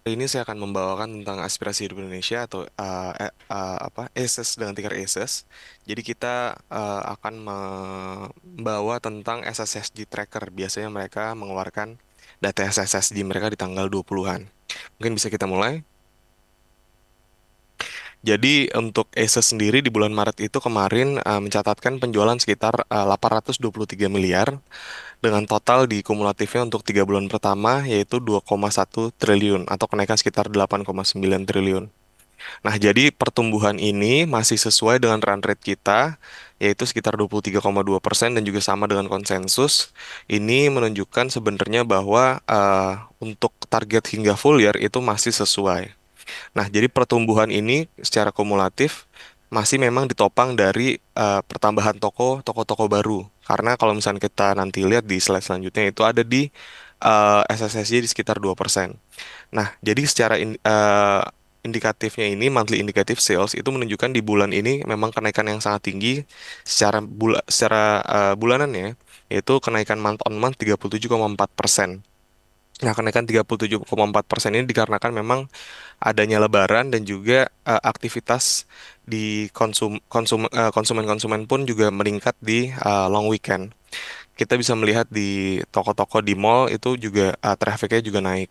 Ini saya akan membawakan tentang aspirasi hidup Indonesia atau apa ACES dengan ticker ACES. Jadi kita akan membawa tentang SSSG tracker. Biasanya mereka mengeluarkan data SSSG mereka di tanggal 20-an. Mungkin bisa kita mulai. Jadi untuk Asus sendiri di bulan Maret itu kemarin mencatatkan penjualan sekitar 823 miliar dengan total di kumulatifnya untuk 3 bulan pertama yaitu 2,1 triliun atau kenaikan sekitar 8,9 triliun. Nah, jadi pertumbuhan ini masih sesuai dengan run rate kita yaitu sekitar 23,2% dan juga sama dengan konsensus. Ini menunjukkan sebenarnya bahwa untuk target hingga full year itu masih sesuai. Nah, jadi pertumbuhan ini secara kumulatif masih memang ditopang dari pertambahan toko-toko baru. Karena kalau misalnya kita nanti lihat di slide selanjutnya itu ada di SSSJ di sekitar 2%. Nah, jadi secara indikatifnya ini monthly indicative sales itu menunjukkan di bulan ini memang kenaikan yang sangat tinggi secara bulanannya yaitu kenaikan month on month 37,4%. Nah, kenaikan 37,4% ini dikarenakan memang adanya lebaran dan juga aktivitas di konsumen-konsumen pun juga meningkat di long weekend. Kita bisa melihat di toko-toko di mall itu juga trafficnya juga naik.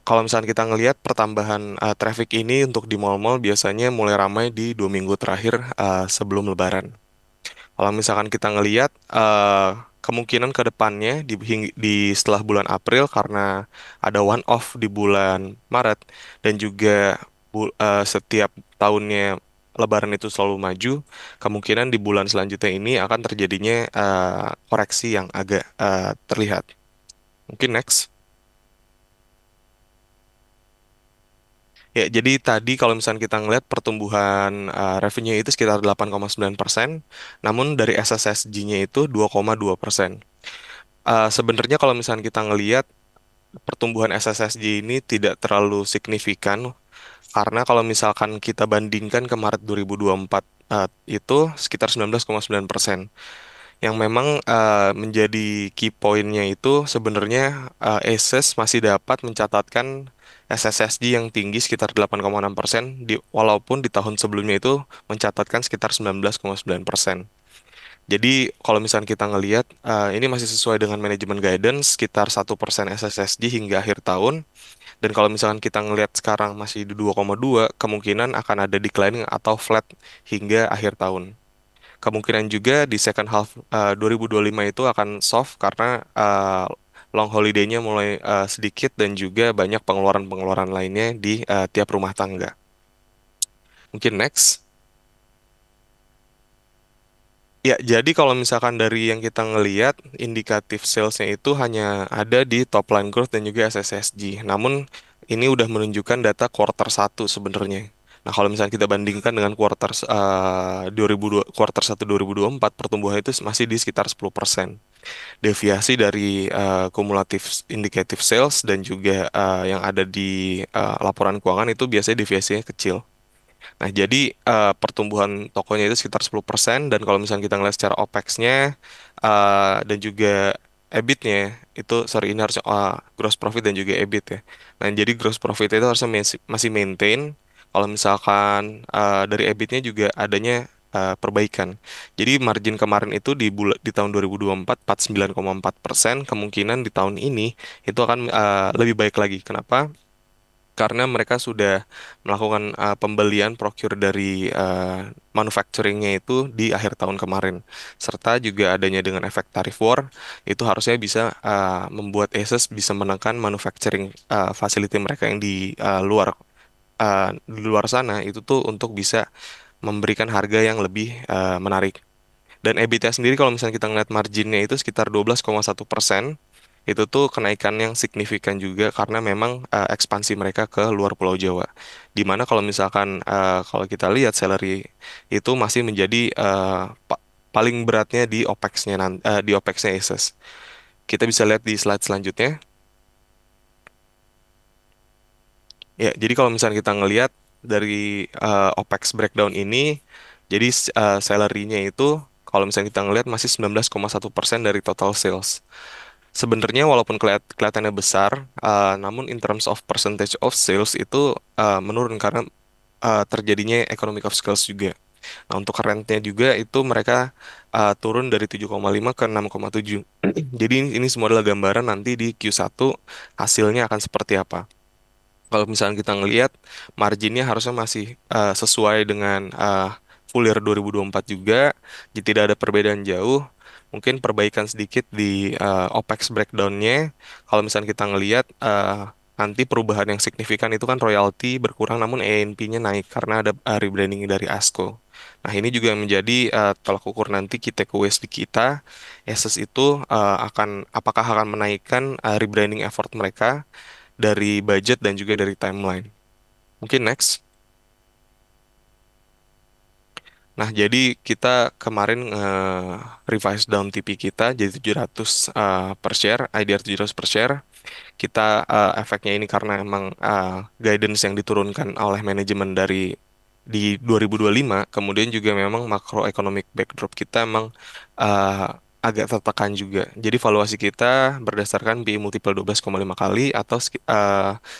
Kalau misalnya kita ngelihat pertambahan traffic ini untuk di mall-mall biasanya mulai ramai di 2 minggu terakhir sebelum lebaran. Kalau misalkan kita ngelihat kemungkinan ke depannya di setelah bulan April karena ada one off di bulan Maret dan juga setiap tahunnya Lebaran itu selalu maju, kemungkinan di bulan selanjutnya ini akan terjadinya koreksi yang agak terlihat. Mungkin next. Ya, jadi tadi kalau misalnya kita ngelihat pertumbuhan revenue itu sekitar 8,9%, namun dari SSSG-nya itu 2,2%. Sebenarnya kalau misalnya kita ngelihat pertumbuhan SSSG ini tidak terlalu signifikan karena kalau misalkan kita bandingkan ke Maret 2024 itu sekitar 19,9%. Yang memang menjadi key point-nya itu sebenarnya Asus masih dapat mencatatkan SSSG yang tinggi sekitar 8,6% walaupun di tahun sebelumnya itu mencatatkan sekitar 19,9%. Jadi kalau misalnya kita ngelihat ini masih sesuai dengan manajemen guidance sekitar 1% SSSG hingga akhir tahun. Dan kalau misalkan kita ngelihat sekarang masih di 2,2, kemungkinan akan ada declining atau flat hingga akhir tahun. Kemungkinan juga di second half 2025 itu akan soft karena long holiday-nya mulai sedikit dan juga banyak pengeluaran-pengeluaran lainnya di tiap rumah tangga. Mungkin next. Ya, jadi kalau misalkan dari yang kita ngelihat, indikatif salesnya itu hanya ada di top line growth dan juga SSSG. Namun, ini udah menunjukkan data quarter 1 sebenarnya. Nah, kalau misalnya kita bandingkan dengan quarter 1 2024, pertumbuhan itu masih di sekitar 10%. Deviasi dari kumulatif indikatif sales dan juga yang ada di laporan keuangan itu biasanya deviasinya kecil. Nah, jadi pertumbuhan tokonya itu sekitar 10% dan kalau misalnya kita ngeliat secara OPEX-nya dan juga EBIT-nya itu sorry ini harusnya gross profit dan juga EBIT ya. Nah, jadi gross profit itu harusnya masih maintain. Kalau misalkan dari EBIT-nya juga adanya perbaikan. Jadi margin kemarin itu di tahun 2024 49,4%, kemungkinan di tahun ini itu akan lebih baik lagi. Kenapa? Karena mereka sudah melakukan pembelian procure dari manufacturingnya itu di akhir tahun kemarin, serta juga adanya dengan efek tarif war itu harusnya bisa membuat Asus bisa menekan manufacturing facility mereka yang di luar sana itu tuh untuk bisa memberikan harga yang lebih menarik. Dan EBITDA sendiri kalau misalnya kita ngeliat marginnya itu sekitar 12,1%, itu tuh kenaikan yang signifikan juga karena memang ekspansi mereka ke luar Pulau Jawa. Dimana kalau misalkan kalau kita lihat salary itu masih menjadi paling beratnya di di OPEX-nya Asus. Kita bisa lihat di slide selanjutnya. Ya, jadi kalau misalnya kita ngelihat dari OPEX breakdown ini, jadi salary-nya itu kalau misalnya kita ngelihat masih 19,1% dari total sales. Sebenarnya walaupun kelihatannya besar, namun in terms of percentage of sales itu menurun karena terjadinya economic of scales juga. Nah, untuk rentnya juga itu mereka turun dari 7,5 ke 6,7. Jadi ini semua adalah gambaran nanti di Q1 hasilnya akan seperti apa. Kalau misalnya kita ngelihat marginnya harusnya masih sesuai dengan full year 2024 juga, jadi tidak ada perbedaan jauh. Mungkin perbaikan sedikit di OPEX breakdownnya. Kalau misalnya kita ngelihat nanti perubahan yang signifikan itu kan royalti berkurang, namun A&P-nya naik karena ada rebranding dari ASCO. Nah, ini juga yang menjadi tolak ukur nanti key takeaways di kita. Asus itu apakah akan menaikkan rebranding effort mereka dari budget dan juga dari timeline. Mungkin next. Nah, jadi kita kemarin revise down TP kita jadi 700 per share, IDR 700 per share. Kita efeknya ini karena emang guidance yang diturunkan oleh manajemen dari di 2025, kemudian juga memang macroeconomic backdrop kita emang uh, agak tertekan juga. Jadi valuasi kita berdasarkan BI multiple 12,5 kali atau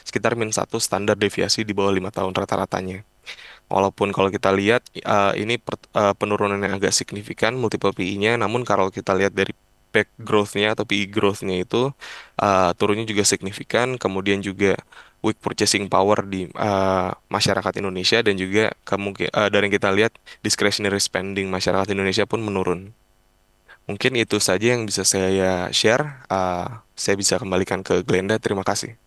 sekitar -1 standar deviasi di bawah 5 tahun rata-ratanya. Walaupun kalau kita lihat ini penurunan yang agak signifikan multiple PI-nya, namun kalau kita lihat dari back growth-nya atau PE growth-nya itu turunnya juga signifikan, kemudian juga weak purchasing power di masyarakat Indonesia dan juga dari yang kita lihat discretionary spending masyarakat Indonesia pun menurun. Mungkin itu saja yang bisa saya share. Saya bisa kembalikan ke Glenda. Terima kasih.